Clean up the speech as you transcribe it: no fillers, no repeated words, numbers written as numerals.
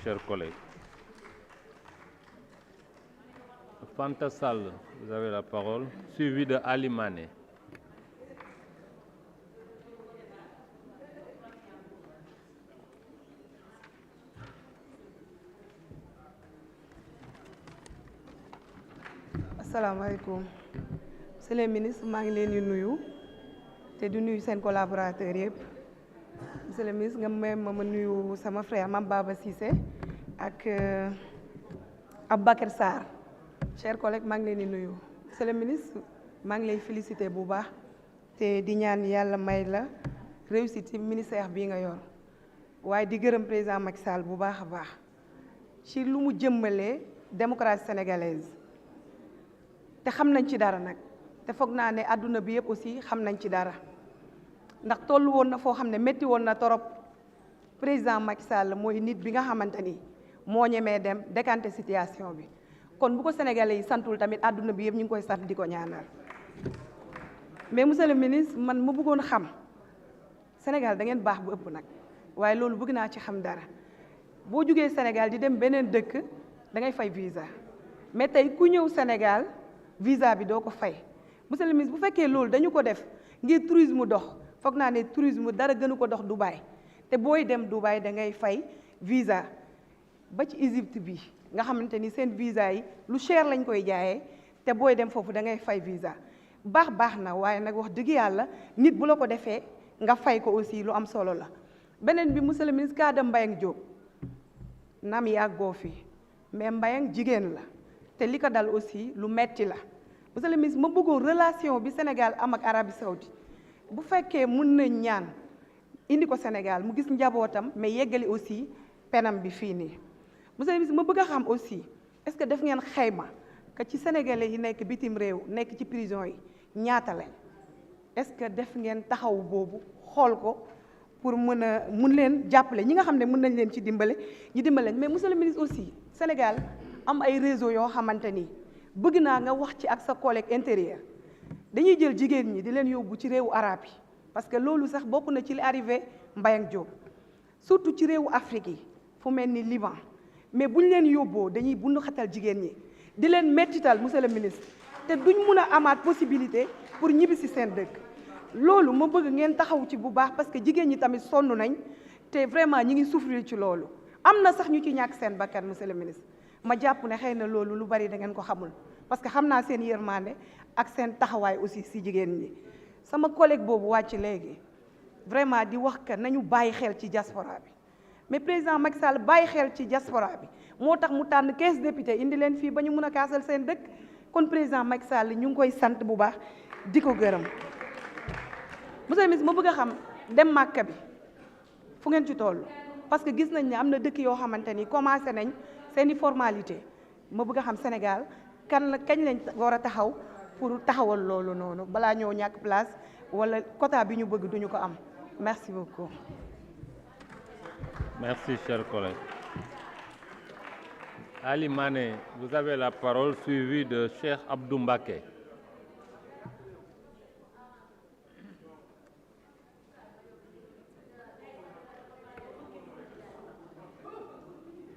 Chers collègues, Fanta Sall, vous avez la parole, suivi de Ali Mané. asalaamaaleykum monsieur le ministre maa ngi leen di nuyu te di nuyu seen collaborateurs yëpp monsieur le ministre nga may ma nuyu sama frère Mame Baba Cissé ak Aboubacar Sarr chers collègues maa ngi leen di nuyu monsieur le ministre maa ngi lay féliciter bu baax te di ñaan yàlla may la réussite ci ministère bii nga yor waaye di gërëm président Macky Sall bu baax a baax ci lu mu jëmmalee démocratie sénégalaise te xam nañ ci dara nag te foog naa ne àdduna bi yëpp aussi xam nañ ci dara ndax tollu woon na foo xam ne métti woon na torop président Macky Sall mooy nit bi nga xamante ni moo ñemee dem décanter situation bi kon bu ko sénégalais yi santul tamit àdduna bi yëpp ñu ngi koy sant di ko ñaanal mais monsieur le ministre man ma bëggoon xam Sénégal da ngeen baax bu ëpp nag waaye loolu bëgg naa ci xam dara boo jugee Sénégal di dem beneen dëkk da ngay fay visa mais tey ku ñëw Sénégal visa bi doo ko fay monsieur le ministre bu fekkee loolu dañu ko def ngir tourisme dox foog naa ne tourisme dara gënu ko dox Dubaï te booy dem Dubaï da ngay fay visa ba ci Égypte bi nga xamante ni seen visa yi lu cher lañ koy jaayee te booy dem foofu da ngay fay visa baax na waaye nag wax dëgg yàlla nit bu la ko defee nga fay ko aussi lu am solo la. beneen bi monsieur le ministre cas de Mbayang Diop naam yàggoo fi mais Mbayang jigéen la. te li ko dal aussi lu metti la monsieur le ministre ma bëggoon relation bi Sénégal am ak Arabie Saoudite bu fekkee mën na ñaan indi ko Sénégal mu gis njabootam mais yeggali aussi penam bi fii nii monsieur le ministre ma bëgg a xam aussi est-ce que def ngeen xayma que ci sénégalais yi nekk bitim réew nekk ci prison yi ñaata lañ est-ce que def ngeen taxaw boobu xool ko pour mun leen jàppale ñi nga xam ne mën nañ leen ci dimbale ñi dimbale mais monsieur le ministre aussi Sénégal am ay réseau yoo xamante ni bëgg naa nga wax ci ak sa collègue intérieur dañuy jël jigéen ñi di leen yóbbu ci réewu arabe yi parce que loolu sax bokk na ci li arrivé Mbayang Diop surtout ci réewu Afrique yi fu mel ni Liban mais bu ñu leen yóbboo dañuy bundu xatal jigéen ñi di leen mettital monsieur le ministre te duñ mun a amaat possibilité pour ñibbi si seen dëkk loolu ma bëgg ngeen taxaw ci bu baax parce que jigéen ñi tamit sonn nañ te vraiment ñi ngi souffrir ci loolu am na sax ñu ci ñàkk seen bakkan monsieur le ministre ma jàpp ne xëy na loolu lu bari da ngeen ko xamul parce que xam naa seen yërmande ak seen taxawaay aussi si jigéen ñi sama collègue boobu wàcc léegi vraiment di wax que nañu bàyyi xel ci diaspora bi mais président Macky Sall bàyyi xel ci diaspora bi moo tax mu tànn 15 députés indi leen fii ba ñu mun a kaasal seen dëkk kon président Macky Sall ñu ngi koy sant bu baax di ko gërëm monsieur le ministre ma bëgg a xam dem Màkka bi fu ngeen ci toll parce que gis nañ ne am na dëkk yoo xamante ni commencé nañ seeni formalité ma bëgg a xam Sénégal kañ lañ war a taxaw pour taxawal loolu noonu balaa ñoo ñàkk place wala quota bi ñu bëgg duñu ko am merci beaucoup. Merci, chers collègues. Ali Mané, vous avez la parole, suivi de Cheikh Abdou Mbacké.